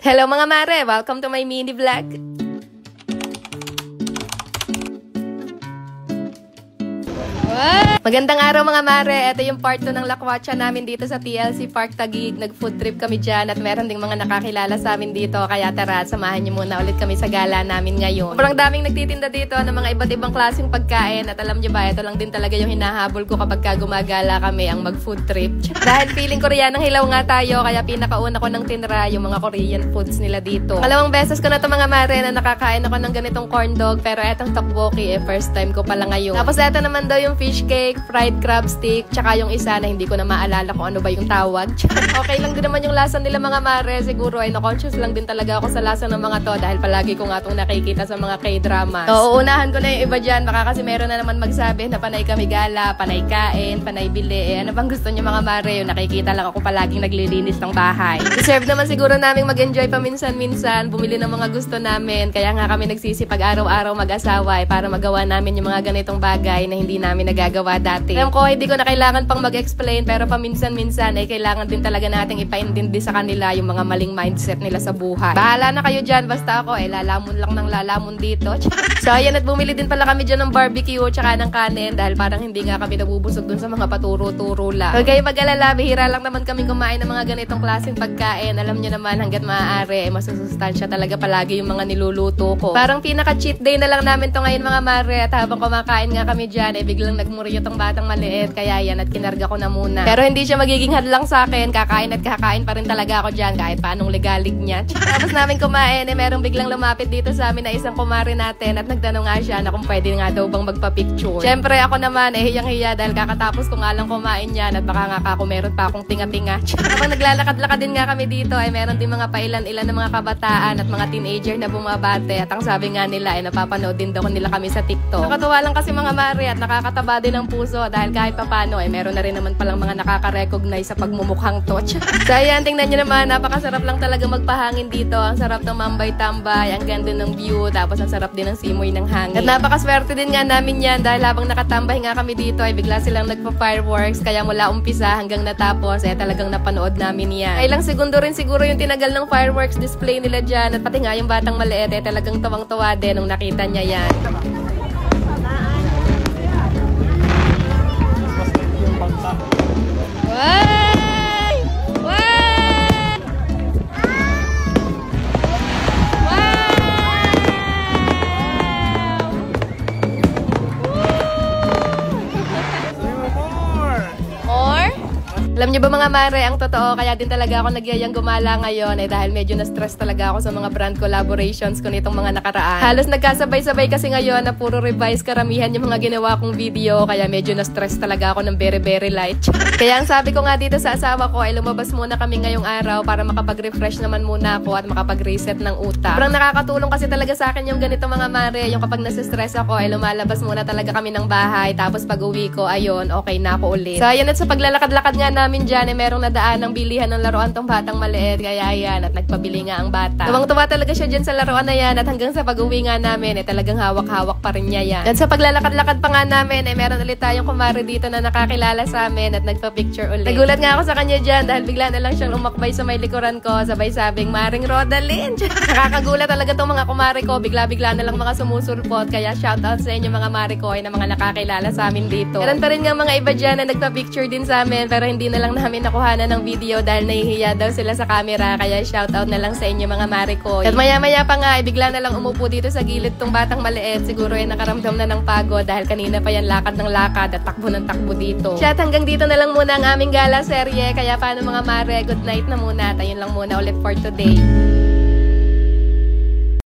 Hello mga mare! Welcome to my mini vlog! Magandang araw mga mare! Ito yung part 2 ng lakwatsa namin dito sa TLC Park Taguig. Nag-food trip kami dyan at meron ding mga nakakilala sa amin dito. Kaya tara, samahan niyo muna ulit kami sa gala namin ngayon. Sobrang daming nagtitinda dito ng mga iba't ibang klaseng pagkain. At alam niyo ba, ito lang din talaga yung hinahabol ko kapag gumagala kami, ang mag-food trip. Dahil feeling Korean ng hilaw nga tayo, kaya pinakauna ko ng tinra yung mga Korean foods nila dito. Dalawang beses ko na to mga mare na nakakain ako ng ganitong corn dog. Pero etong tteokbokki, first time ko pala ngayon. Tapos eto naman daw yung fish cake, fried crab stick, tsaka yung isa na hindi ko na maalala kung ano ba yung tawag. Okay lang din naman yung lasa nila mga mare. Siguro ay na-conscious lang din talaga ako sa lasa ng mga to dahil palagi ko nga itong nakikita sa mga K-dramas. So, uunahan ko na yung iba dyan. Baka kasi meron na naman magsabi na panay kami gala, panay kain, panay bili. Ano bang gusto niyo mga mare? Yung nakikita lang ako palaging naglilinis ng bahay. Deserve naman siguro naming mag-enjoy paminsan-minsan, bumili ng mga gusto namin. Kaya nga kami nagsisipag araw-araw mag-asawa para magawa namin yung mga ganitong bagay na hindi namin nagagawa dati. Alam ko, hindi ko na kailangan pang mag-explain, pero paminsan-minsan ay kailangan din talaga nating ipaintindi sa kanila yung mga maling mindset nila sa buhay. Bahala na kayo dyan, basta ako lalamon lang ng lalamon dito. So ayan, at bumili din pala kami dyan ng barbecue tsaka ng kanin dahil parang hindi nga kami nabubusog dun sa mga paturo-turo lang. Huwag kayo mag-alala, bihira lang naman kami kumain ng mga ganitong klaseng pagkain. Alam nyo naman, hanggat maaari, masusustansya talaga palagi yung mga niluluto ko. Parang pinaka-cheat day na lang namin to ngayon mga mare, at habang kumakain nga kami dyan, biglang nagmuriyo tong batang maliit, kaya yan, at kinarga ko na muna. Pero hindi siya magiging hadlang sa akin, kakain at kakain pa rin talaga ako dyan kahit paanong legalig niya. Tapos namin kumain, merong biglang lumapit dito sa amin na isang kumare natin at nagtanong nga siya na kung pwede nga daw bang magpa-picture. Siyempre ako naman, hiyang-hiya dahil kakatapos ko nga lang kumain yan at baka nga ako meron pa akong tinga-tinga. Habang naglalakad-lakad din nga kami dito, meron din mga pailan-ilan ng mga kabataan at mga teenager na bumabate, at ang sabi nga nila napapanood din daw nila kami sa TikTok. Nakatuwa lang kasi mga mare at nakakataba din ng puso dahil kahit papano meron na rin naman palang mga nakaka-recognize sa pagmumukhang to. So ayan, tingnan nyo naman, napakasarap lang talaga magpahangin dito. Ang sarap ng mambay-tambay, ang ganda ng view, tapos ang sarap din ng simoy ng hangin. At napakaswerte din nga namin yan dahil habang nakatambay nga kami dito bigla silang nagpa-fireworks, kaya mula umpisa hanggang natapos talagang napanood namin yan. Ay ilang segundo rin siguro yung tinagal ng fireworks display nila dyan, at pati nga yung batang maliit talagang tawang-tawa din nung nakita niya yan. Alam niyo ba mga mare, ang totoo, kaya din talaga ako nagyayang gumala ngayon dahil medyo na-stress talaga ako sa mga brand collaborations ko nitong mga nakaraan. Halos nagkasabay-sabay kasi ngayon na puro revise karamihan yung mga ginawa kong video, kaya medyo na-stress talaga ako ng very light. Kaya ang sabi ko nga dito sa asawa ko lumabas muna kami ngayong araw para makapag-refresh naman muna ako at makapag-reset ng utak. Parang nakakatulong kasi talaga sa akin yung ganito mga mare, yung kapag nasistress ako lumalabas muna talaga kami ng bahay, tapos pag uwi ko, ayun, okay na ako ulit. So ayun, at sa paglalakad-lakad nga namin dyan merong nadaan ng bilihan ng laruan tong batang maliit, kaya yan, at nagpabili nga ang bata. Tuwang-tuwa talaga siya dyan sa laruan na yan, at hanggang sa pag-uwi nga namin talagang hawak-hawak pa rin niya yan. At sa paglalakad-lakad pa nga namin meron ulit tayong kumare dito na nakakilala sa amin at nagpa-picture ulit. Nagulat nga ako sa kanya dyan dahil bigla na lang siyang umakbay sa may likuran ko, sabay sabing, "Maring Rodalyn." Nakakagulat talaga tong mga kumare ko, bigla-bigla na lang mga sumusulpot, kaya shoutout sa inyo mga mare ko na mga nakakilala sa amin dito. Meron pa rin nga mga iba dyan na nagpa-picture din sa amin, pero hindi na lang namin nakuhanan ng video dahil nahihiya daw sila sa camera, kaya shoutout na lang sa inyo mga mare ko. At maya-maya pa nga bigla na lang umupo dito sa gilid tong batang maliit, siguro nakaramdam na ng pagod dahil kanina pa yan lakad ng lakad at takbo ng takbo dito. At hanggang dito na lang muna ang aming gala serye, kaya paano mga mare, good night na muna at ayun lang muna ulit for today.